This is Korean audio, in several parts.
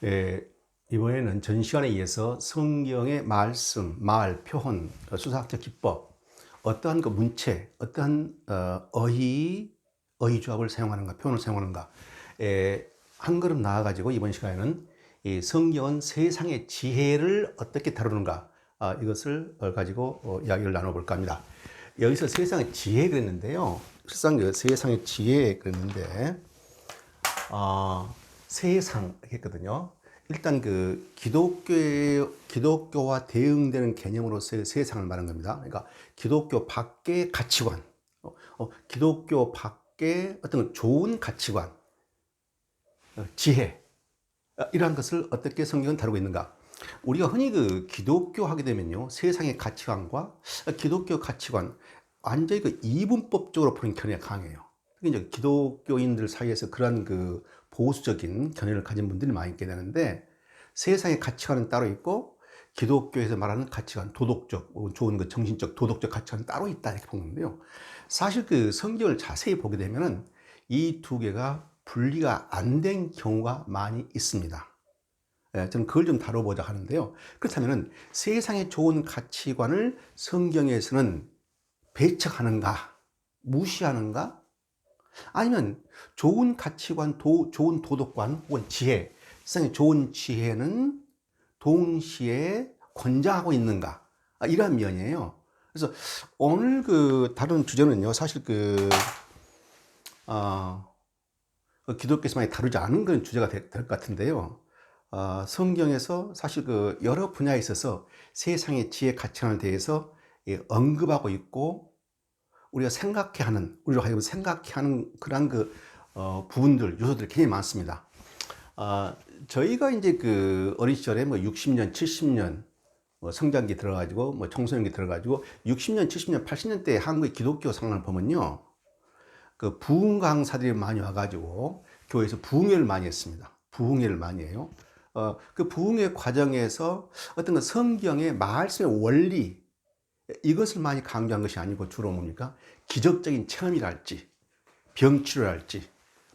예, 이번에는 전 시간에 의해서 성경의 말씀, 말, 표현, 수사학적 기법, 어떠한 그 문체, 어떠한 어휘 조합을 사용하는가, 표현을 사용하는가, 한 걸음 나아가지고 이번 시간에는 이 성경은 세상의 지혜를 어떻게 다루는가, 이것을 가지고 이야기를 나눠볼까 합니다. 여기서 세상의 지혜 그랬는데요. 실상 그 세상의 지혜 그랬는데, 세상 했거든요. 일단 그 기독교와 대응되는 개념으로서의 세상을 말하는 겁니다. 그러니까 기독교 밖의 가치관, 기독교 밖의 어떤 좋은 가치관, 지혜, 이러한 것을 어떻게 성경은 다루고 있는가? 우리가 흔히 그 기독교 하게 되면요, 세상의 가치관과 기독교 가치관 완전히 그 이분법적으로 보는 견해가 강해요. 특히 이제 기독교인들 사이에서 그런 그 보수적인 견해를 가진 분들이 많이 있게 되는데, 세상의 가치관은 따로 있고 기독교에서 말하는 가치관, 도덕적, 좋은 그 정신적, 도덕적 가치관은 따로 있다 이렇게 보는데요. 사실 그 성경을 자세히 보게 되면은 이 두 개가 분리가 안 된 경우가 많이 있습니다. 저는 그걸 좀 다뤄보자 하는데요. 그렇다면 세상의 좋은 가치관을 성경에서는 배척하는가, 무시하는가, 아니면 좋은 가치관, 좋은 도덕관 혹은 지혜, 세상의 좋은 지혜는 동시에 권장하고 있는가, 이러한 면이에요. 그래서 오늘 그 다른 주제는요, 사실 어, 기독교에서 많이 다루지 않은 그런 주제가 될 것 같은데요. 성경에서 사실 그 여러 분야에 있어서 세상의 지혜 가치관에 대해서 언급하고 있고, 우리가 생각해 하는, 우리로 하여금 생각해 하는 그런 부분들, 요소들이 굉장히 많습니다. 저희가 이제 그 어린 시절에 뭐 60년, 70년, 뭐 성장기 들어가지고, 뭐 청소년기 들어가지고, 60년, 70년, 80년대 한국의 기독교 상황을 보면요, 그 부흥 강사들이 많이 와가지고 교회에서 부흥회를 많이 했습니다. 부흥회를 많이 해요. 그 부흥회 과정에서 어떤 그 성경의 말씀의 원리, 이것을 많이 강조한 것이 아니고 주로 뭡니까? 기적적인 체험이랄지, 병치료랄지,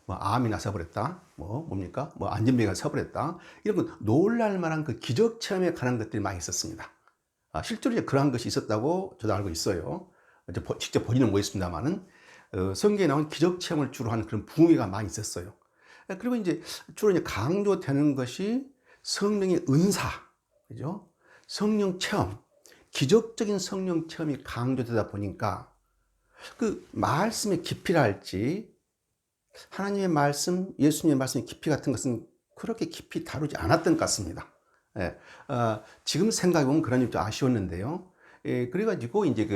뭐 암이 나서 버렸다, 뭐 뭡니까? 뭐 안전병이가 서버렸다, 이런 거 놀랄 만한 그 기적 체험에 관한 것들이 많이 있었습니다. 실제로 이제 그러한 것이 있었다고 저도 알고 있어요. 직접 보지는 못했습니다만은 성경에 나온 기적 체험을 주로 하는 그런 부흥회가 많이 있었어요. 그리고 이제 주로 이제 강조되는 것이 성령의 은사, 그죠? 성령 체험, 기적적인 성령 체험이 강조되다 보니까 그 말씀의 깊이랄지, 하나님의 말씀, 예수님의 말씀의 깊이 같은 것은 그렇게 깊이 다루지 않았던 것 같습니다. 예, 지금 생각해보면 그런 점이 좀 아쉬웠는데요. 그래가지고 이제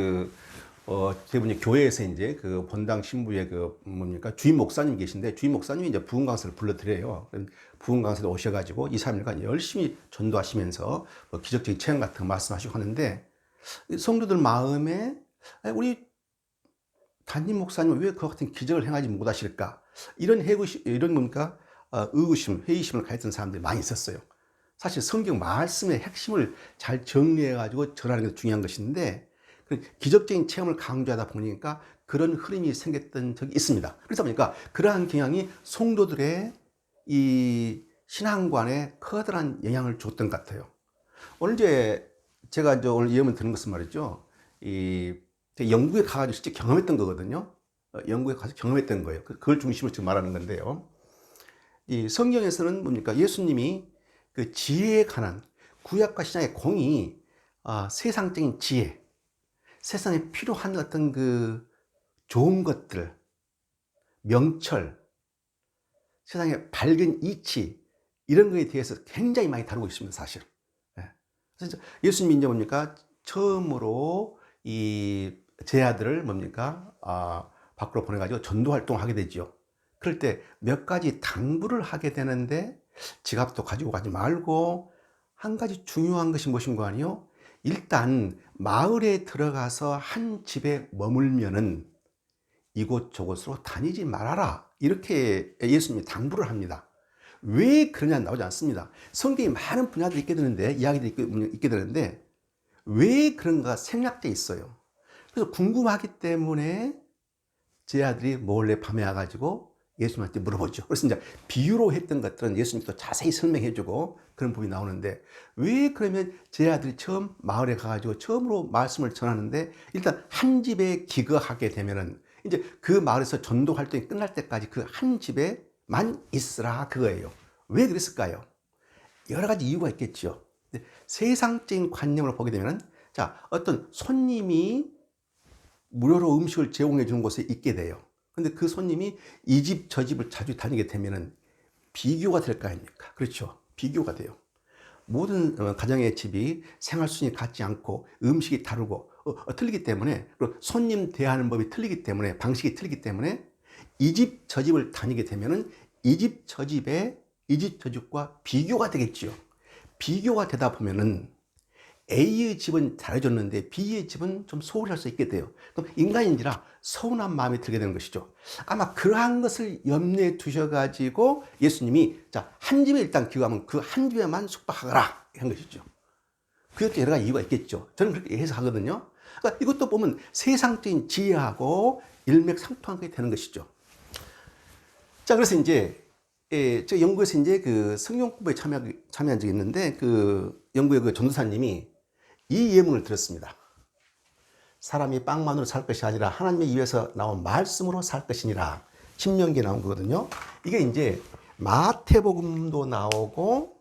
대부분 교회에서 이제 그 본당 신부의 그 뭡니까 주임 목사님 계신데, 주임 목사님이 이제 부흥 강사를 불러드려요. 부흥 강사도 오셔가지고 2, 3일간 열심히 전도하시면서 뭐 기적적인 체험 같은 거 말씀하시고 하는데, 성도들 마음에 우리 담임 목사님은 왜 그와 같은 기적을 행하지 못하실까? 이런 뭡니까? 의구심, 회의심을 가졌던 사람들이 많이 있었어요. 사실 성경 말씀의 핵심을 잘 정리해가지고 전하는 게 중요한 것인데, 그 기적적인 체험을 강조하다 보니까 그런 흐름이 생겼던 적이 있습니다. 그러다 보니까 그러한 경향이 성도들의 이 신앙관에 커다란 영향을 줬던 것 같아요. 오늘 제가 이제 오늘 예언을 드는 것은 말이죠. 제가 영국에 가가지고 실제 경험했던 거거든요. 영국에 가서 경험했던 거예요. 그걸 중심으로 지금 말하는 건데요. 이 성경에서는 뭡니까? 예수님이 그 지혜에 관한 구약과 신약의 공이, 세상적인 지혜, 세상에 필요한 어떤 그 좋은 것들, 명철, 세상의 밝은 이치, 이런 거에 대해서 굉장히 많이 다루고 있습니다, 사실. 예. 그래서 예수님이 이제 뭡니까? 처음으로 이 제 아들을 뭡니까? 밖으로 보내가지고 전도 활동을 하게 되죠. 그럴 때 몇 가지 당부를 하게 되는데, 지갑도 가지고 가지 말고, 한 가지 중요한 것이 무엇인 거 아니요? 일단 마을에 들어가서 한 집에 머물면은 이곳저곳으로 다니지 말아라, 이렇게 예수님이 당부를 합니다. 왜 그러냐 나오지 않습니다. 성경에 많은 분야들이 있게 되는데, 이야기들이 있게 되는데, 왜 그런가 생략돼 있어요. 그래서 궁금하기 때문에 제 아들이 몰래 밤에 와가지고 예수님한테 물어보죠. 그래서 이제 비유로 했던 것들은 예수님도 자세히 설명해주고 그런 부분이 나오는데, 왜 그러면 제 아들이 처음 마을에 가가지고 처음으로 말씀을 전하는데 일단 한 집에 기거하게 되면은 이제 그 마을에서 전도 활동이 끝날 때까지 그 한 집에만 있으라 그거예요. 왜 그랬을까요? 여러 가지 이유가 있겠죠. 세상적인 관념으로 보게 되면은, 자, 어떤 손님이 무료로 음식을 제공해 주는 곳에 있게 돼요. 근데 그 손님이 이 집 저 집을 자주 다니게 되면은 비교가 될 거 아닙니까? 그렇죠. 비교가 돼요. 모든 가정의 집이 생활 수준이 같지 않고 음식이 다르고 틀리기 때문에, 그리고 손님 대하는 법이 틀리기 때문에, 방식이 틀리기 때문에 이 집 저 집을 다니게 되면은 이 집 저 집에 이 집 저 집과 비교가 되겠죠. 비교가 되다 보면은 A의 집은 잘해줬는데 B의 집은 좀 소홀히 할 수 있게 돼요. 그럼 인간인지라 서운한 마음이 들게 되는 것이죠. 아마 그러한 것을 염두에 두셔가지고 예수님이, 자, 한 집에 일단 기거하면 그 한 집에만 숙박하거라 한 것이죠. 그것도 여러 가지 이유가 있겠죠. 저는 그렇게 해석하거든요. 그러니까 이것도 보면 세상적인 지혜하고 일맥상통하게 되는 것이죠. 자, 그래서 이제 저 연구에서 이제 그 성경 공부에 참여한 적이 있는데, 그 연구의 그 전도사님이 이 예문을 들었습니다. 사람이 빵만으로 살 것이 아니라 하나님의 입에서 나온 말씀으로 살 것이니라. 신명기에 나온 거거든요. 이게 이제 마태복음도 나오고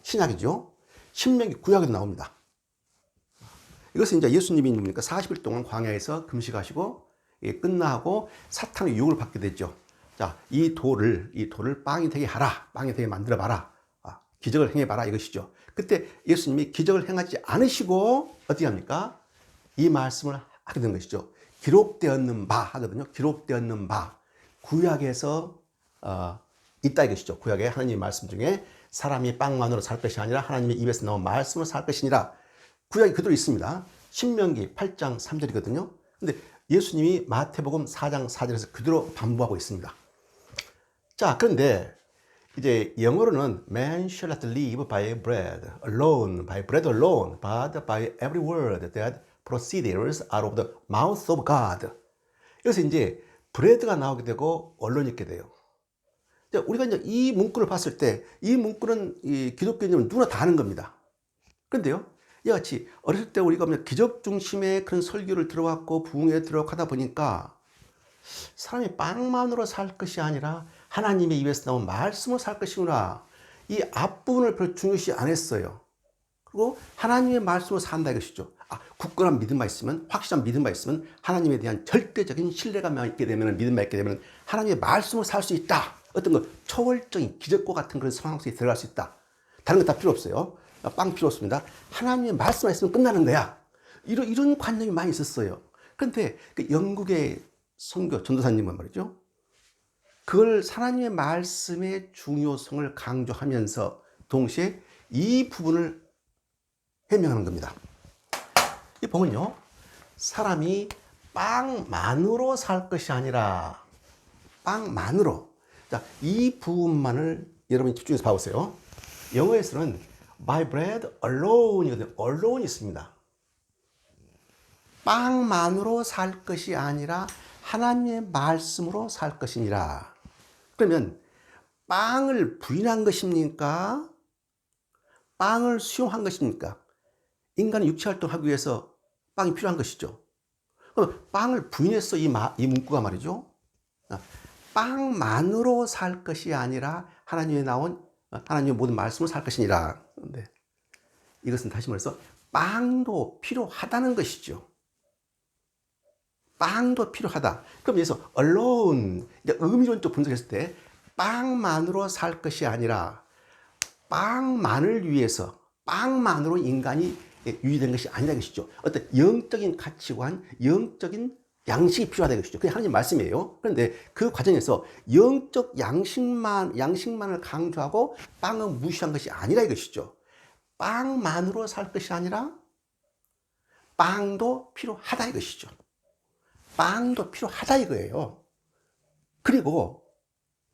신약이죠. 신명기 구약에도 나옵니다. 이것은 이제 예수님이 뭡니까? 40일 동안 광야에서 금식하시고 끝나고 사탄의 유혹을 받게 됐죠. 자, 이 돌을 빵이 되게 하라. 빵이 되게 만들어 봐라. 기적을 행해 봐라 이것이죠. 그때 예수님이 기적을 행하지 않으시고 어떻게 합니까? 이 말씀을 하게 된 것이죠. 기록되었는 바 하거든요. 기록되었는 바. 구약에서 있다 이것이죠. 구약의 하나님의 말씀 중에 사람이 빵만으로 살 것이 아니라 하나님의 입에서 나온 말씀으로 살 것이니라. 구약이 그대로 있습니다. 신명기 8장 3절이거든요. 근데 예수님이 마태복음 4장 4절에서 그대로 반복하고 있습니다. 자, 그런데 이제 영어로는 man shall not live by bread alone, but by every word that proceeds out of the mouth of God. 여기서 이제 브레드가 나오게 되고 언론이 있게 돼요. 우리가 이제 이 문구를 봤을 때 이 문구는 이 기독교인은 누구나 다 아는 겁니다. 그런데요, 이와 같이 어렸을 때 우리가 기적 중심의 그런 설교를 들어왔고 부흥에 들어가고 하다 보니까 사람이 빵만으로 살 것이 아니라 하나님의 입에서 나온 말씀으로 살 것이구나. 이 앞부분을 별로 중요시 안 했어요. 그리고 하나님의 말씀으로 산다 이것이죠. 굳건한 믿음만 있으면, 확실한 믿음만 있으면, 하나님에 대한 절대적인 신뢰감만 있게 되면, 믿음만 있게 되면 하나님의 말씀으로 살 수 있다. 어떤 거 초월적인 기적과 같은 그런 상황 속에 들어갈 수 있다. 다른 거 다 필요 없어요. 빵 필요 없습니다. 하나님의 말씀만 있으면 끝나는 거야. 이런 관념이 많이 있었어요. 그런데 그 영국의 선교 전도사님은 말이죠, 그걸 하나님의 말씀의 중요성을 강조하면서 동시에 이 부분을 해명하는 겁니다. 이 보면요, 사람이 빵만으로 살 것이 아니라 빵만으로. 자, 이 부분만을 여러분이 집중해서 봐보세요. 영어에서는 by bread alone이거든요. alone 있습니다. 빵만으로 살 것이 아니라 하나님의 말씀으로 살 것이니라. 그러면 빵을 부인한 것입니까? 빵을 수용한 것입니까? 인간이 육체활동하기 위해서 빵이 필요한 것이죠. 그럼 빵을 부인했어, 이 문구가 말이죠. 빵만으로 살 것이 아니라 하나님의 나온 하나님의 모든 말씀으로 살 것이니라. 그런데 이것은 다시 말해서 빵도 필요하다는 것이죠. 빵도 필요하다. 그럼 여기서 alone, 이제 의미론적 분석했을 때 빵만으로 살 것이 아니라 빵만을 위해서, 빵만으로 인간이 유지된 것이 아니라 것이죠. 어떤 영적인 가치관, 영적인 양식이 필요하다는 것이죠. 그게 하나님 말씀이에요. 그런데 그 과정에서 영적 양식만을 강조하고 빵은 무시한 것이 아니라 이것이죠. 빵만으로 살 것이 아니라 빵도 필요하다 이것이죠. 빵도 필요하다 이거예요. 그리고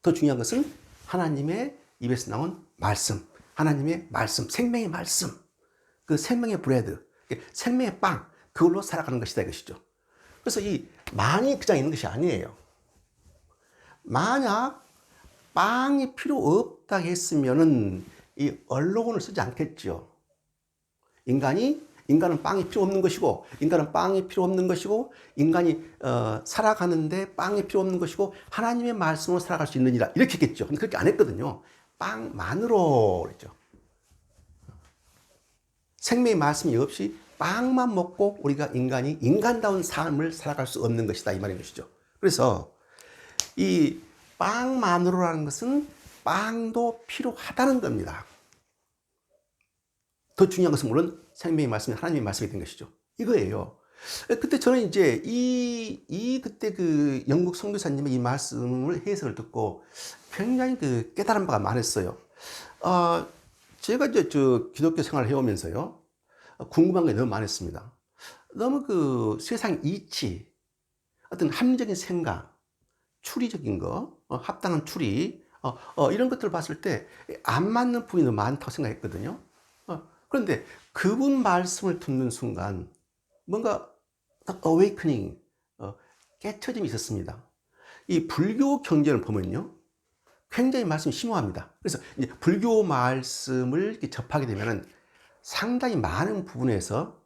더 중요한 것은 하나님의 입에서 나온 말씀, 하나님의 말씀, 생명의 말씀, 그 생명의 브레드, 생명의 빵, 그걸로 살아가는 것이다 이것이죠. 그래서 이 많이 그냥 있는 것이 아니에요. 만약 빵이 필요 없다 했으면은 이 언론을 쓰지 않겠죠. 인간은 빵이 필요 없는 것이고, 인간은 빵이 필요 없는 것이고, 인간이 살아가는데 빵이 필요 없는 것이고, 하나님의 말씀으로 살아갈 수 있느니라 이렇게 했겠죠. 근데 그렇게 안 했거든요. 빵만으로 그랬죠. 생명의 말씀이 없이 빵만 먹고 우리가 인간이 인간다운 삶을 살아갈 수 없는 것이다 이 말인 것이죠. 그래서 이 빵만으로라는 것은 빵도 필요하다는 겁니다. 더 중요한 것은 물론 생명의 말씀이 하나님의 말씀이 된 것이죠. 이거예요. 그때 저는 이제 그때 그 영국 선교사님의 이 말씀을 해석을 듣고 굉장히 그 깨달은 바가 많았어요. 제가 이제 기독교 생활을 해오면서요. 궁금한 게 너무 많았습니다. 너무 그 세상 이치, 어떤 합리적인 생각, 추리적인 거, 합당한 추리, 이런 것들을 봤을 때 안 맞는 부분이 너무 많다고 생각했거든요. 그런데 그분 말씀을 듣는 순간 뭔가 awakening, 깨쳐짐이 있었습니다. 이 불교 경전을 보면요. 굉장히 말씀이 심오합니다. 그래서 이제 불교 말씀을 접하게 되면은 상당히 많은 부분에서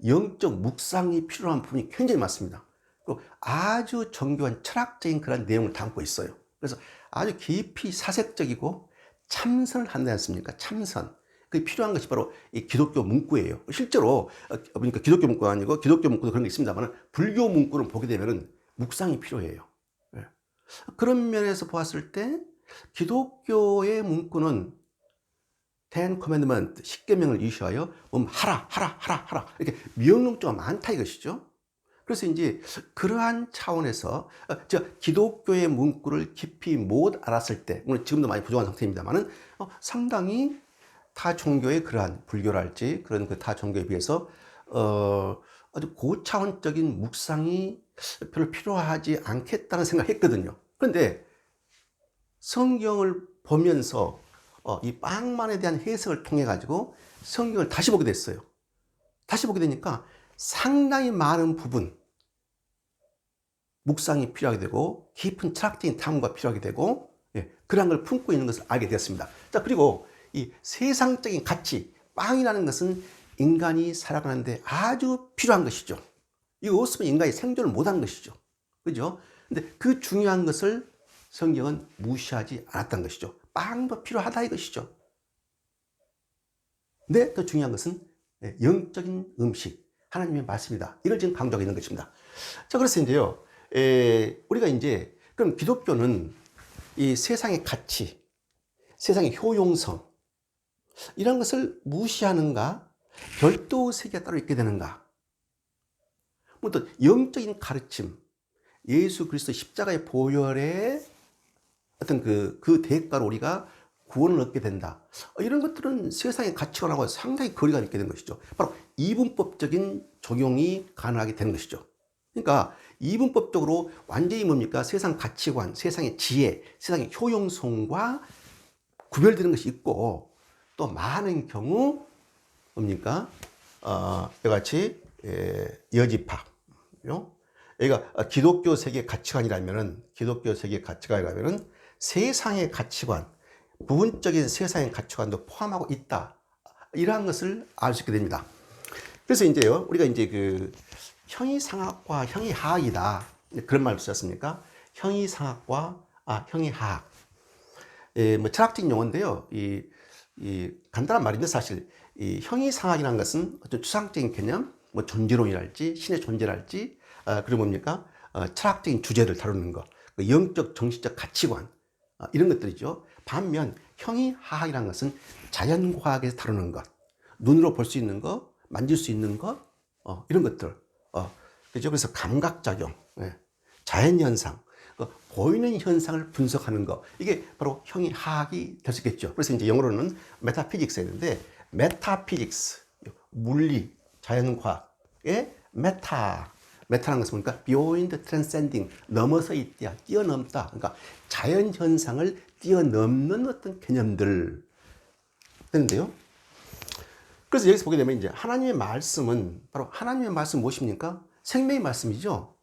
영적 묵상이 필요한 부분이 굉장히 많습니다. 그리고 아주 정교한 철학적인 그런 내용을 담고 있어요. 그래서 아주 깊이 사색적이고 참선을 한다지 않습니까? 참선. 그 필요한 것이 바로 이 기독교 문구예요. 실제로 그러니까 기독교 문구가 아니고 기독교 문구도 그런 게 있습니다만 불교 문구를 보게 되면은 묵상이 필요해요. 예. 그런 면에서 보았을 때 기독교의 문구는 Ten Commandment, 10계명을 이슈하여 하라, 하라, 하라, 하라 이렇게 명령조가 많다 이것이죠. 그래서 이제 그러한 차원에서 기독교의 문구를 깊이 못 알았을 때, 물론 지금도 많이 부족한 상태입니다만은 상당히 타 종교의 그러한 불교랄지 그런 그 타 종교에 비해서 아주 고차원적인 묵상이 별로 필요하지 않겠다는 생각했거든요. 그런데 성경을 보면서 이 빵만에 대한 해석을 통해 가지고 성경을 다시 보게 됐어요. 다시 보게 되니까 상당히 많은 부분 묵상이 필요하게 되고 깊은 철학적인 탐구가 필요하게 되고 그런 걸 품고 있는 것을 알게 되었습니다. 자, 그리고 이 세상적인 가치, 빵이라는 것은 인간이 살아가는데 아주 필요한 것이죠. 이거 없으면 인간이 생존을 못한 것이죠. 그죠? 근데 그 중요한 것을 성경은 무시하지 않았다는 것이죠. 빵도 필요하다 이것이죠. 근데 더 중요한 것은 영적인 음식, 하나님의 말씀이다. 이걸 지금 강조하고 있는 것입니다. 자, 그래서 이제요, 우리가 이제, 그럼 기독교는 이 세상의 가치, 세상의 효용성, 이런 것을 무시하는가? 별도 세계가 따로 있게 되는가? 뭐 또 영적인 가르침, 예수 그리스도 십자가의 보혈의 어떤 그 대가로 우리가 구원을 얻게 된다. 이런 것들은 세상의 가치관하고 상당히 거리가 있게 된 것이죠. 바로 이분법적인 적용이 가능하게 되는 것이죠. 그러니까 이분법적으로 완전히 뭡니까? 세상 가치관, 세상의 지혜, 세상의 효용성과 구별되는 것이 있고 또 많은 경우 뭡니까? 이같이 여지파요. 여기가 기독교 세계 가치관이라면은 세상의 가치관, 부분적인 세상의 가치관도 포함하고 있다. 이러한 것을 알 수 있게 됩니다. 그래서 이제요, 우리가 이제 그 형이상학과 형이하학이다. 그런 말 쓰셨습니까? 형이상학과 형이하학. 뭐 철학적인 용어인데요. 간단한 말인데 사실 이 형이상학이라는 것은 어떤 추상적인 개념, 뭐 존재론이랄지 신의 존재랄지 그리고 뭡니까? 철학적인 주제를 다루는 것, 영적 정신적 가치관 이런 것들이죠. 반면 형이하학이라는 것은 자연과학에서 다루는 것, 눈으로 볼 수 있는 것, 만질 수 있는 것 이런 것들, 그죠? 그래서 감각작용, 자연현상, 보이는 현상을 분석하는 것, 이게 바로 형이하학이 될 수 있겠죠. 그래서 이제 영어로는 메타피직스가 있는데, 메타피직스, 물리, 자연과학의 메타라는 것은 뭡니까? beyond transcending, 넘어서 있다, 뛰어넘다. 그러니까 자연현상을 뛰어넘는 어떤 개념들 되는데요. 그래서 여기서 보게 되면 이제 하나님의 말씀은 바로 하나님의 말씀 무엇입니까? 생명의 말씀이죠.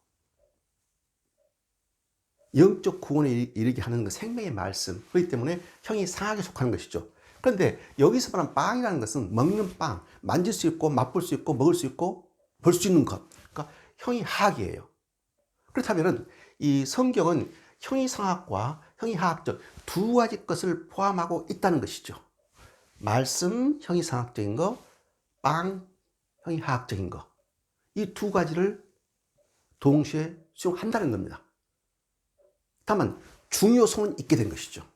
영적 구원에 이르게 하는 그 생명의 말씀. 그렇기 때문에 형이 상하게 속하는 것이죠. 그런데 여기서 말하는 빵이라는 것은 먹는 빵, 만질 수 있고 맛볼 수 있고 먹을 수 있고 볼 수 있는 것. 그러니까 형이 하악이에요. 그렇다면 이 성경은 형이 상학과 형이 하학적 두 가지 것을 포함하고 있다는 것이죠. 말씀, 형이 상학적인 거, 빵, 형이 하학적인 거. 이 두 가지를 동시에 수용한다는 겁니다. 다만 중요성은 있게 된 것이죠.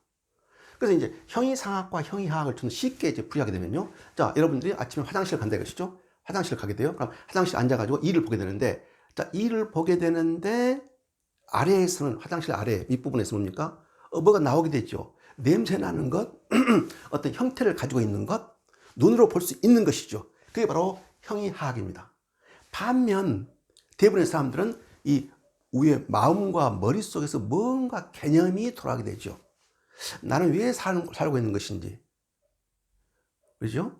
그래서 이제 형이 상학과 형이 하학을 좀 쉽게 이제 풀이하게 되면요. 자, 여러분들이 아침에 화장실 간다 이것이죠. 화장실 가게 돼요. 그럼 화장실 앉아가지고 일을 보게 되는데, 자, 일을 보게 되는데, 아래에서는, 화장실 아래 밑부분에서 뭡니까? 뭐가 나오게 되죠. 냄새 나는 것, 어떤 형태를 가지고 있는 것, 눈으로 볼 수 있는 것이죠. 그게 바로 형이 하학입니다. 반면 대부분의 사람들은 이 위에 마음과 머릿속에서 뭔가 개념이 돌아가게 되죠. 나는 왜 살고 있는 것인지, 그렇죠?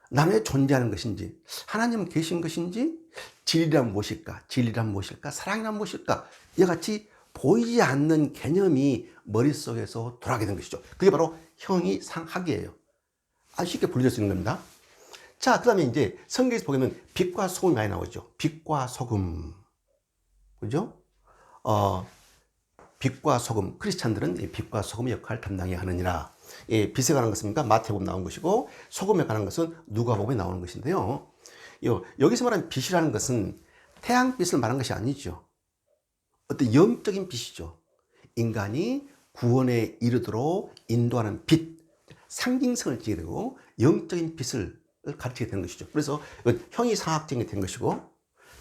나는 왜 존재하는 것인지, 하나님은 계신 것인지, 진리란 무엇일까, 진리란 무엇일까, 사랑이란 무엇일까, 이와 같이 보이지 않는 개념이 머릿속에서 돌아가게 된 것이죠. 그게 바로 형이 상학이에요. 아주 쉽게 분리될 수 있는 겁니다. 자, 그 다음에 이제 성경에서 보면 빛과 소금이 많이 나오죠. 빛과 소금. 그죠? 빛과 소금. 크리스찬들은 빛과 소금의 역할을 담당해야 하느니라. 예, 빛에 관한 것은 마태복음 나온 것이고, 소금에 관한 것은 누가복음에 나오는 것인데요. 여기서 말하는 빛이라는 것은 태양빛을 말하는 것이 아니죠. 어떤 영적인 빛이죠. 인간이 구원에 이르도록 인도하는 빛, 상징성을 지게 되고 영적인 빛을 가르치게 되는 것이죠. 그래서 이건 형이 상학적인 게 된 것이고,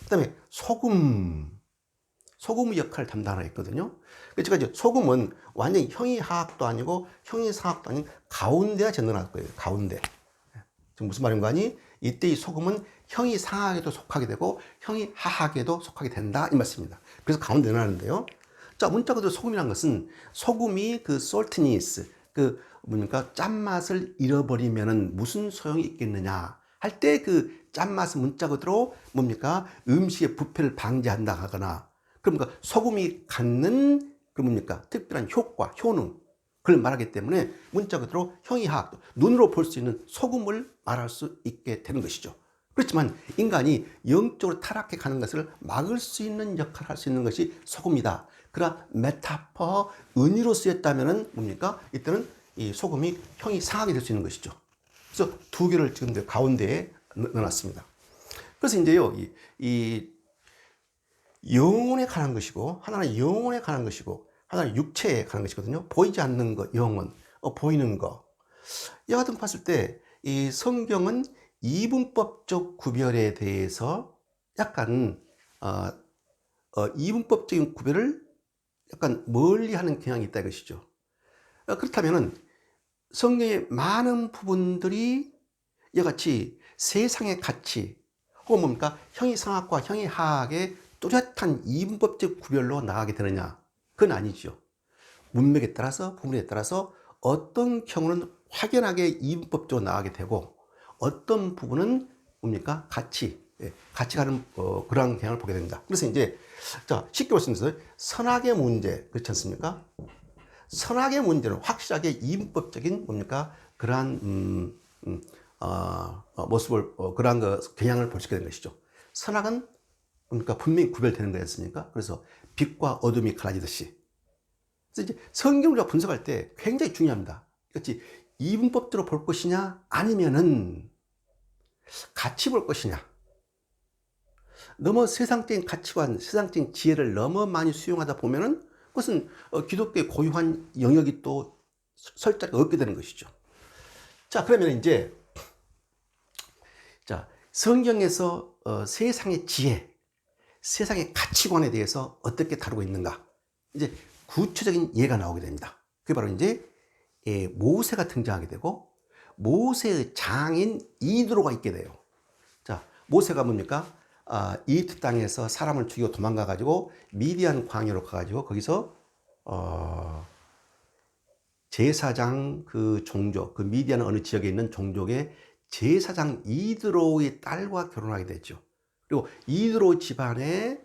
그 다음에 소금의 역할을 담당하라 했거든요. 그래서 제가 이제 소금은 완전히 형이 하학도 아니고 형이 상학도 아닌 가운데가 전능할 거예요. 가운데. 지금 무슨 말인가 하니, 이때 이 소금은 형이 상하게도 속하게 되고 형이 하하게도 속하게 된다 이 말씀입니다. 그래서 가운데 넣어놨는데요. 자, 문자 그대로 소금이라는 것은 소금이 그 saltiness, 그 뭡니까 짠맛을 잃어버리면은 무슨 소용이 있겠느냐 할 때 그 짠맛은 문자 그대로 뭡니까 음식의 부패를 방지한다 하거나, 그러니까 소금이 갖는 그 뭡니까 특별한 효과, 효능, 그걸 말하기 때문에 문자 그대로 형이 하학, 눈으로 볼 수 있는 소금을 말할 수 있게 되는 것이죠. 그렇지만 인간이 영적으로 타락해 가는 것을 막을 수 있는 역할을 할 수 있는 것이 소금이다. 그러나 메타포, 은유로 쓰였다면 뭡니까? 이때는 이 소금이 형이 상하게 될 수 있는 것이죠. 그래서 두 개를 지금 가운데에 넣어놨습니다. 그래서 이제요, 이 영혼에 관한 것이고, 하나는 영혼에 관한 것이고, 하나는 육체에 관한 것이거든요. 보이지 않는 것, 영혼, 보이는 것. 이와 같은 봤을 때, 이 성경은 이분법적 구별에 대해서 약간, 이분법적인 구별을 약간 멀리 하는 경향이 있다 이것이죠. 그렇다면은 성경의 많은 부분들이 이와 같이 세상의 가치, 혹은 뭡니까? 형이 상학과 형이 하학의 뚜렷한 이분법적 구별로 나가게 되느냐? 그건 아니죠. 문맥에 따라서, 부분에 따라서 어떤 경우는 확연하게 이분법적으로 나가게 되고, 어떤 부분은 뭡니까? 같이 가는 그러한 경향을 보게 됩니다. 그래서 이제, 자, 쉽게 말씀드려서 선악의 문제, 그렇지 않습니까? 선악의 문제는 확실하게 이분법적인 뭡니까? 그러한, 모습을, 그러한 경향을 볼 수 있게 된 것이죠. 선악은 뭡니까? 분명히 구별되는 거였습니까? 그래서 빛과 어둠이 갈라지듯이. 그래서 이제 성경을 분석할 때 굉장히 중요합니다. 그렇지. 이분법적으로 볼 것이냐, 아니면은 같이 볼 것이냐. 너무 세상적인 가치관, 세상적인 지혜를 너무 많이 수용하다 보면은 그것은 기독교의 고유한 영역이 또 설자가 없게 되는 것이죠. 자, 그러면 이제, 자, 성경에서 세상의 지혜, 세상의 가치관에 대해서 어떻게 다루고 있는가. 이제 구체적인 예가 나오게 됩니다. 그게 바로 이제 모세가 등장하게 되고, 모세의 장인 이드로가 있게 돼요. 자, 모세가 뭡니까? 이집트 땅에서 사람을 죽이고 도망가 가지고 미디안 광야로 가 가지고 거기서 제사장 그 종족, 그 미디안 어느 지역에 있는 종족의 제사장 이드로의 딸과 결혼하게 됐죠. 그리고 이드로 집안의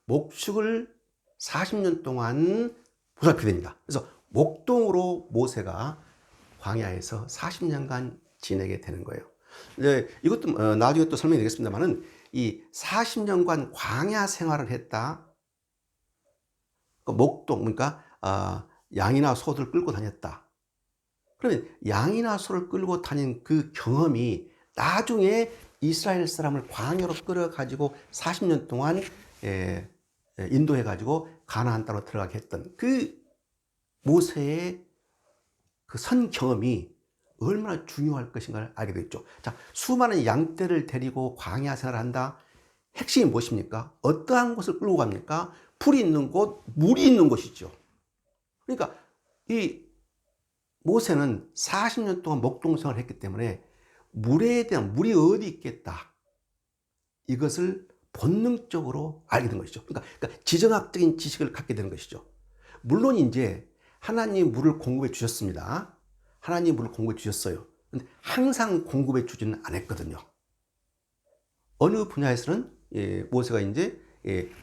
목축을 40년 동안 보살피게 됩니다. 그래서 목동으로 모세가 광야에서 40년간 지내게 되는 거예요. 이제 이것도 나중에 또 설명이 되겠습니다만은 이 40년간 광야 생활을 했다. 목동, 그러니까 양이나 소들을 끌고 다녔다. 그러면 양이나 소를 끌고 다닌 그 경험이 나중에 이스라엘 사람을 광야로 끌어가지고 40년 동안 인도해가지고 가나안 땅으로 들어가게 했던 그 모세의 그 선 경험이 얼마나 중요할 것인가를 알게 됐죠. 자, 수많은 양떼를 데리고 광야 생활을 한다. 핵심이 무엇입니까? 어떠한 곳을 끌고 갑니까? 풀이 있는 곳, 물이 있는 곳이죠. 그러니까 이 모세는 40년 동안 목동생활을 했기 때문에 물에 대한, 물이 어디 있겠다, 이것을 본능적으로 알게 된 것이죠. 그러니까 지정학적인 지식을 갖게 되는 것이죠. 물론 이제 하나님이 물을 공급해 주셨습니다. 하나님이 물을 공급해 주셨어요. 근데 항상 공급해 주지는 않았거든요. 어느 분야에서는 모세가 이제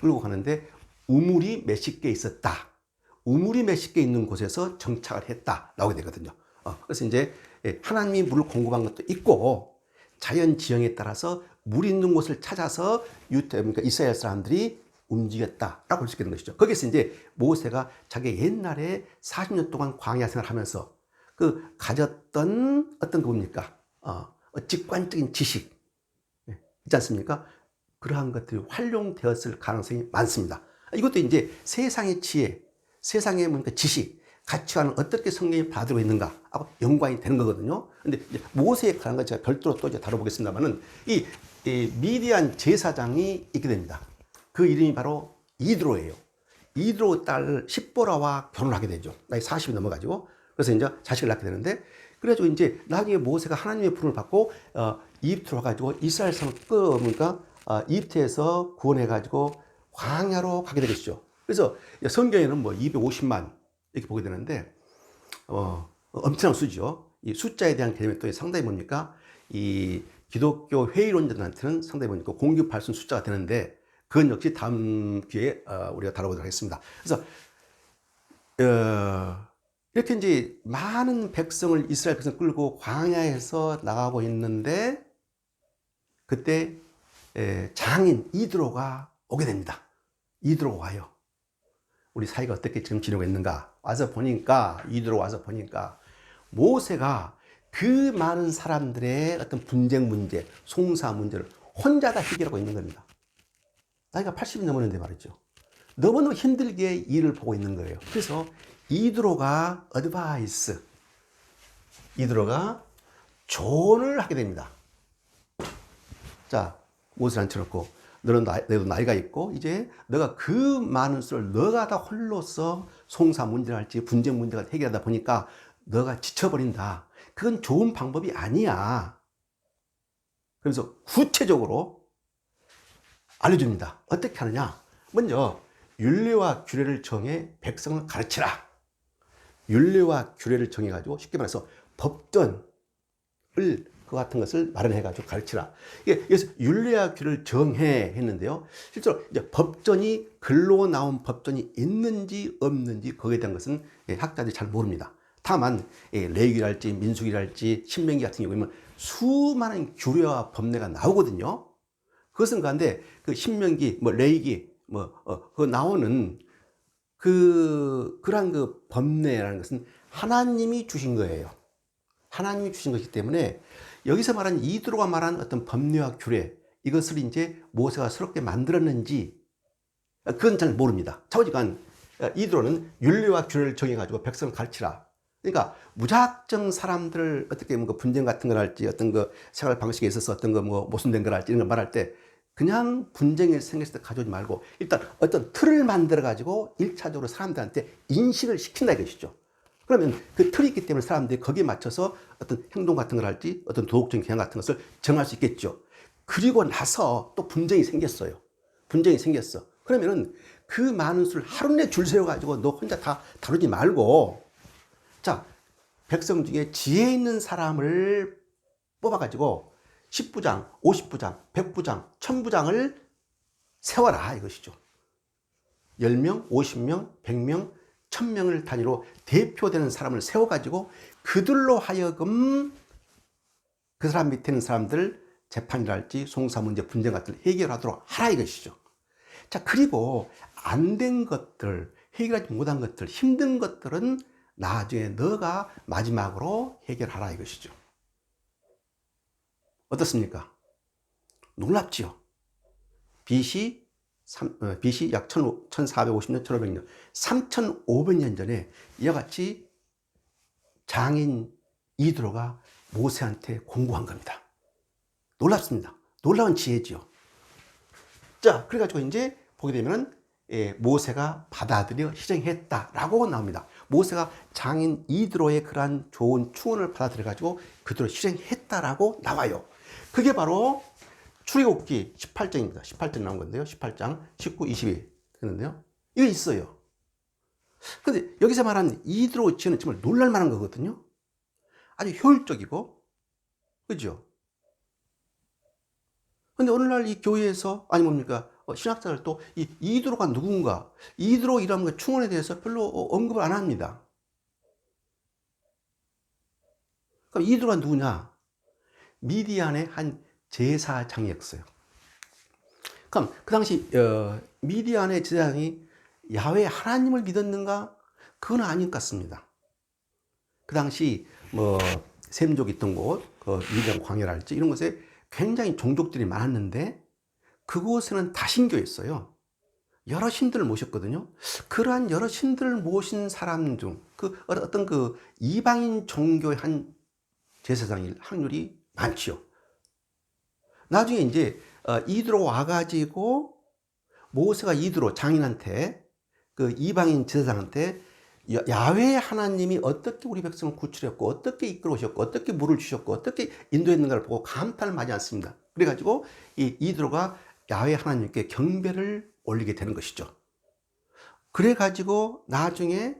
끌고 가는데 우물이 몇십 개 있었다. 우물이 몇십 개 있는 곳에서 정착을 했다. 나오게 되거든요. 그래서 이제 하나님이 물을 공급한 것도 있고, 자연 지형에 따라서 물 있는 곳을 찾아서 그러니까 이스라엘 사람들이 움직였다라고 볼 수 있게 된 것이죠. 거기서 이제 모세가 자기 옛날에 40년 동안 광야 생활을 하면서 그 가졌던 어떤 겁니까? 직관적인 지식 있지 않습니까? 그러한 것들이 활용되었을 가능성이 많습니다. 이것도 이제 세상의 지혜, 세상의 뭔가 지식, 가치관을 어떻게 성경이 받아들고 있는가 하고 연관이 되는 거거든요. 근데 이제 모세에 관한 건 제가 별도로 또 이제 다뤄보겠습니다만은 이 미디안 제사장이 있게 됩니다. 그 이름이 바로 이드로예요. 이드로 딸 십보라와 결혼을 하게 되죠. 나이 40이 넘어가지고. 그래서 이제 자식을 낳게 되는데, 그래가지고 이제 나중에 모세가 하나님의 부름을 받고 이집트로 와가지고 이스라엘 사람을 그러니까 이집트에서 구원해가지고 광야로 가게 되겠죠. 그래서 성경에는 뭐 250만 이렇게 보게 되는데 엄청난 수죠. 이 숫자에 대한 개념이 또 상당히 뭡니까? 이 기독교 회의론자들한테는 상당히 뭡니까? 공규팔순 숫자가 되는데, 그건 역시 다음 기회에 우리가 다뤄보도록 하겠습니다. 그래서 이렇게 이제 많은 백성을, 이스라엘 백성을 끌고 광야에서 나가고 있는데, 그때 장인 이드로가 오게 됩니다. 이드로가 와요. 우리 사이가 어떻게 지금 지내고 있는가? 와서 보니까, 이드로 와서 보니까 모세가 그 많은 사람들의 어떤 분쟁 문제, 송사 문제를 혼자 다 해결하고 있는 겁니다. 나이가 80이 넘었는데 말이죠. 너무너무 힘들게 일을 보고 있는 거예요. 그래서 이드로가 조언을 하게 됩니다. 자, 모세를 앉혀놓고, 너도 나이가 있고 이제 너가 그 많은 수를 너가 다 홀로서 송사 문제를 할지 분쟁 문제를 해결하다 보니까 너가 지쳐버린다. 그건 좋은 방법이 아니야. 그래서 구체적으로 알려줍니다. 어떻게 하느냐? 먼저 율례와 규례를 정해 백성을 가르치라. 율례와 규례를 정해가지고 쉽게 말해서 법전을 그 같은 것을 마련해가지고 가르치라. 그래서 율례와 규례를 정해 했는데요. 실제로 이제 법전이, 글로 나온 법전이 있는지 없는지 거기에 대한 것은 학자들이 잘 모릅니다. 다만 레위기랄지 민수기랄지 신명기 같은 경우에는 수많은 규례와 법례가 나오거든요. 그것은 그런데 그 신명기, 레위기, 그 나오는 그러한 그 법례라는 것은 하나님이 주신 거예요. 하나님이 주신 것이기 때문에 여기서 말하는 이드로가 말하는 어떤 법례와 규례, 이것을 이제 모세가 새롭게 만들었는지 그건 잘 모릅니다. 차오지간 이드로는 율례와 규례를 정해가지고 백성을 가르치라. 그러니까 무작정 사람들을 어떻게 분쟁 같은 걸 할지, 어떤 그 생활 방식에 있어서 어떤 거 모순된 걸 할지 이런 걸 말할 때 그냥 분쟁이 생겼을 때 가져오지 말고 일단 어떤 틀을 만들어 가지고 1차적으로 사람들한테 인식을 시킨다 이것이죠. 그러면 그 틀이 있기 때문에 사람들이 거기에 맞춰서 어떤 행동 같은 걸 할지 어떤 도덕적인 경향 같은 것을 정할 수 있겠죠. 그리고 나서 또 분쟁이 생겼어요. 분쟁이 생겼어. 그러면은 그 많은 수를 하루 내에 줄 세워가지고 너 혼자 다 다루지 말고, 자, 백성 중에 지혜 있는 사람을 뽑아가지고 10부장, 50부장, 100부장, 1000부장을 세워라 이것이죠. 10명, 50명, 100명, 1000명을 단위로 대표되는 사람을 세워가지고 그들로 하여금 그 사람 밑에 있는 사람들 재판이랄지 송사 문제, 분쟁 같은 걸 해결하도록 하라 이것이죠. 자, 그리고 안 된 것들, 해결하지 못한 것들, 힘든 것들은 나중에 너가 마지막으로 해결하라 이것이죠. 어떻습니까? 놀랍지요? BC 약 1450년, 1500년, 3500년 전에 이와 같이 장인 이드로가 모세한테 공고한 겁니다. 놀랍습니다. 놀라운 지혜지요. 자, 그래가지고 이제 보게 되면은 모세가 받아들여 실행했다라고 나옵니다. 모세가 장인 이드로의 그러한 좋은 충언을 받아들여가지고 그대로 실행했다라고 나와요. 그게 바로 출애굽기 18장입니다. 18장 나온 건데요. 18장 19, 22 했는데요. 이거 있어요. 근데 여기서 말한 이드로 지혜는 정말 놀랄 만한 거거든요. 아주 효율적이고, 그죠? 근데 오늘날 이 교회에서, 아니 뭡니까? 신학자들 또 이 이드로가 누군가, 이드로 이라는 충언에 대해서 별로 언급을 안 합니다. 그럼 이드로가 누구냐? 미디안의 한 제사장이었어요. 그럼 그 당시 미디안의 제사장이 야훼 하나님을 믿었는가? 그건 아닌 것 같습니다. 그 당시 뭐 셈족이 있던 곳, 그 미디안 광야랄지 이런 곳에 굉장히 종족들이 많았는데 그곳에는 다신교였어요. 여러 신들을 모셨거든요. 그러한 여러 신들을 모신 사람 중 그 어떤 그 이방인 종교의 한 제사장일 확률이 많지요. 나중에 이제 이드로 와가지고 모세가 이드로 장인한테 그 이방인 제사장한테 야훼 하나님이 어떻게 우리 백성을 구출했고 어떻게 이끌어오셨고 어떻게 물을 주셨고 어떻게 인도했는가를 보고 감탄을 하지 않습니다. 그래가지고 이 이드로가 야훼 하나님께 경배를 올리게 되는 것이죠. 그래가지고 나중에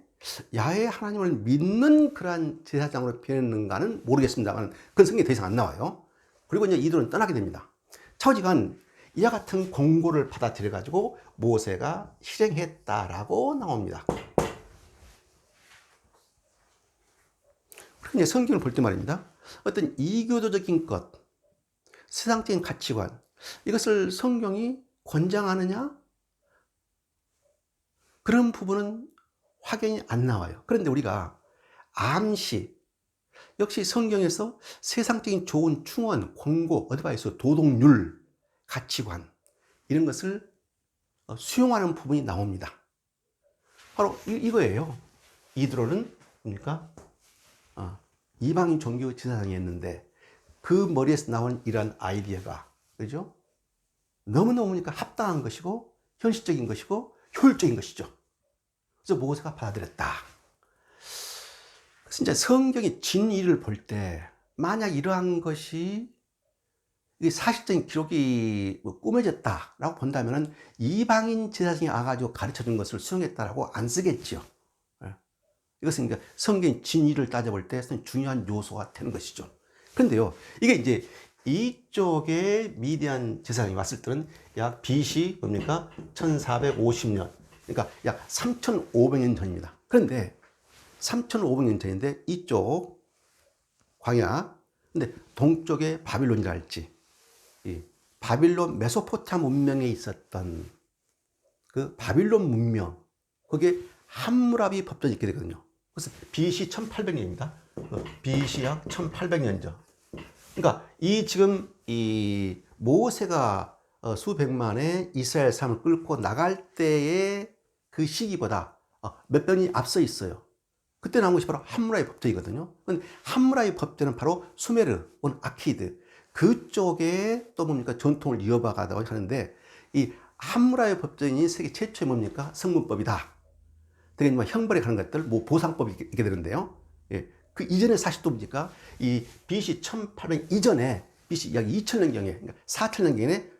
야훼 하나님을 믿는 그러한 제사장으로 변했는가는 모르겠습니다만 그건 성경에 더 이상 안 나와요. 그리고 이제 이드로는 떠나게 됩니다. 차오지간 이와 같은 공고를 받아들여가지고 모세가 실행했다라고 나옵니다. 이제 성경을 볼 때 말입니다. 어떤 이교도적인 것, 세상적인 가치관, 이것을 성경이 권장하느냐? 그런 부분은 확연히 안 나와요. 그런데 우리가 암시, 역시 성경에서 세상적인 좋은 충언, 권고, 어드바이스, 도덕률, 가치관, 이런 것을 수용하는 부분이 나옵니다. 바로 이거예요. 이드로는 뭡니까? 이방인 종교 제사장이었는데 그 머리에서 나온 이런 아이디어가, 그죠? 너무너무 합당한 것이고 현실적인 것이고 효율적인 것이죠. 그래서 모세가 받아들였다. 그래서 이제 성경의 진리를 볼 때 만약 이러한 것이 사실적인 기록이 꾸며졌다라고 본다면 이방인 제사장이 와가지고 가르쳐준 것을 수용했다라고 안 쓰겠죠. 이것은 그러니까 성경의 진리를 따져볼 때 중요한 요소가 되는 것이죠. 그런데요, 이게 이제 이쪽에 미디안 제사장이 왔을 때는 약 BC 뭡니까? 1450년. 그러니까 약 3500년 전입니다. 그런데 3500년 전인데 이쪽 광야, 근데 동쪽에 바빌론이라 할지, 이 바빌론 메소포타미아 문명에 있었던 그 바빌론 문명, 거기에 함무라비 법전이 있게 되거든요. 그래서 BC 1800년입니다. BC 약 1800년 전. 그러니까 이 지금 이 모세가 수백만의 이스라엘 사람을 끌고 나갈 때의 그 시기보다 몇 번이 앞서 있어요. 그때 나온 것이 바로 함무라비 법전이거든요. 함무라비 법전은 바로 수메르, 아키드 그쪽에 또 뭡니까 전통을 이어가다고 하는데 이 함무라비 법전이 세계 최초의 뭡니까 성문법이다. 되게 형벌에 가는 것들, 뭐 보상법이 있게 되는데요. 예. 그 이전에 사실 또 뭡니까? 이 BC 1800 이전에 BC 약 2000년경에, 그러니까 4000년경에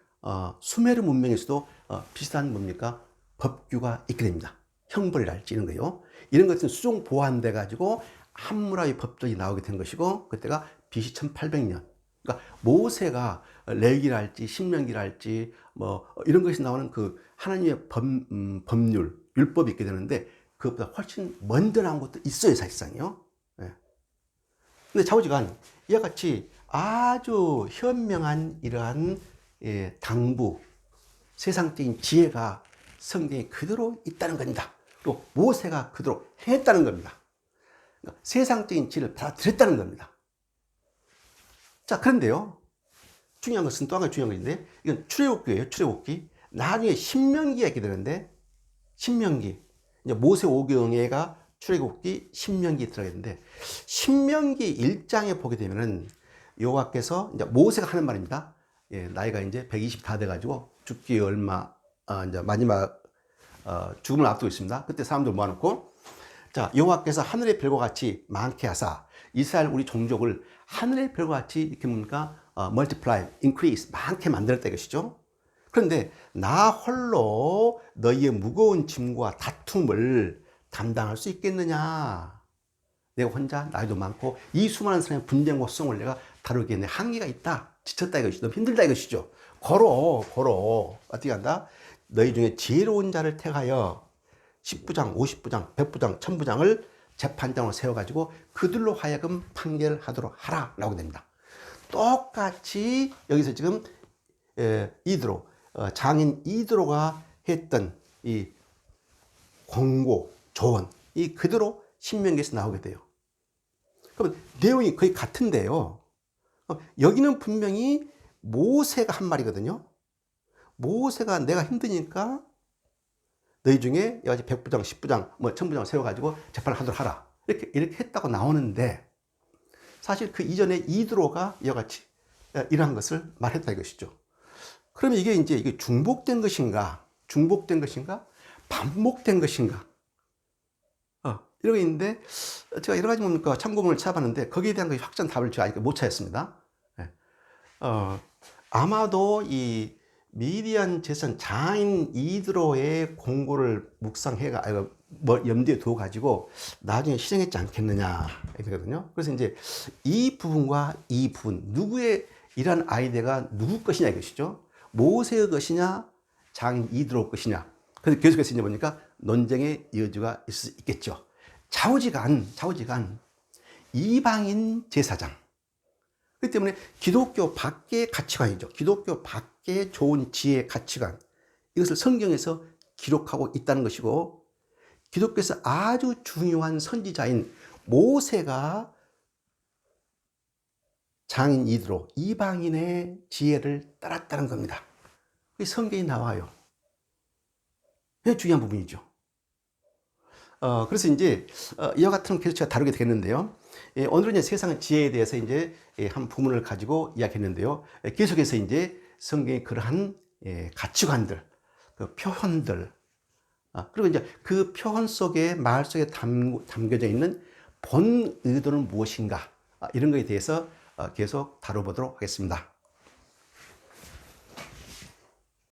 수메르 문명에서도 비슷한 뭡니까? 법규가 있게 됩니다. 형벌이랄지 이런 거요. 이런 것은 수종 보완돼 가지고 함무라비 법전이 나오게 된 것이고 그때가 BC 1800년. 그러니까 모세가 레위기랄지 신명기랄지 뭐 이런 것이 나오는 그 하나님의 법률, 율법이 있게 되는데 그것보다 훨씬 먼저 나온 것도 있어요, 사실상요. 예. 근데 좌우지간 이와 같이 아주 현명한 이러한 당부, 세상적인 지혜가 성경에 그대로 있다는 겁니다. 또 모세가 그대로 행했다는 겁니다. 그러니까 세상적인 지혜를 받아들였다는 겁니다. 자, 그런데요, 중요한 것은 또 한 가지 중요한 것인데, 이건 출애굽기예요, 출애굽기. 나중에 신명기가 있게 되는데, 신명기. 이제 모세 오경에가 출애굽기 신명기에 들어가는데, 신명기 1장에 보게 되면은 여호와께서 이제 모세가 하는 말입니다. 예, 나이가 이제 120 다 돼가지고 죽기 얼마, 이제 마지막 죽음을 앞두고 있습니다. 그때 사람들 모아놓고, 자, 여호와께서 하늘의 별과 같이 많게 하사 이스라엘 우리 종족을 하늘의 별과 같이 이렇게 뭡니까? multiply, increase, 많게 만들었다 이것이죠. 그런데 나 홀로 너희의 무거운 짐과 다툼을 감당할 수 있겠느냐? 내가 혼자 나이도 많고 이 수많은 사람의 분쟁과 소송을 내가 다루기에는 한계가 있다. 지쳤다 이것이죠. 너무 힘들다 이것이죠. 걸어. 어떻게 한다? 너희 중에 지혜로운 자를 택하여 10부장, 50부장, 100부장, 1000부장을 재판장으로 세워가지고 그들로 하여금 판결하도록 하라 라고 됩니다. 똑같이 여기서 지금 이드로, 장인 이드로가 했던 이 권고, 조언, 이 그대로 신명기에서 나오게 돼요. 그러면 내용이 거의 같은데요. 여기는 분명히 모세가 한 말이거든요. 모세가 내가 힘드니까 너희 중에 여러 가지 100부장, 10부장, 뭐 1000부장 세워가지고 재판을 하도록 하라. 이렇게 했다고 나오는데 사실 그 이전에 이드로가 이와 같이 이러한 것을 말했다 이것이죠. 그러면 이게 중복된 것인가? 반복된 것인가? 이런 게 있는데 제가 여러 가지 뭡니까 참고문을 찾아봤는데 거기에 대한 확실한 답을 제가 아직 못 찾았습니다. 아마도 이 미디안 제선 장인 이드로의 공고를 묵상해가 뭐 염두에 두어 가지고 나중에 실행했지 않겠느냐 이거거든요. 그래서 이제 이 부분과 이 부분 누구의 이러한 아이디어가 누구 것이냐 이것이죠. 모세의 것이냐 장인 이드로 것이냐. 그래서 계속해서 이제 보니까 논쟁의 여지가 있을 수 있겠죠. 좌우지간 이방인 제사장. 그렇기 때문에 기독교 밖의 가치관이죠. 기독교 밖의 좋은 지혜 가치관. 이것을 성경에서 기록하고 있다는 것이고 기독교에서 아주 중요한 선지자인 모세가 장인 이드로 이방인의 지혜를 따랐다는 겁니다. 그게 성경에 나와요. 굉장히 중요한 부분이죠. 그래서 이제 이와 같은 계속 제가 다루게 되겠는데요. 오늘은 이제 세상의 지혜에 대해서 이제 한 부분을 가지고 이야기했는데요. 계속해서 이제 성경의 그러한 가치관들, 그 표현들, 그리고 이제 그 표현 속에 말 속에 담겨져 있는 본 의도는 무엇인가 이런 것에 대해서 계속 다뤄보도록 하겠습니다.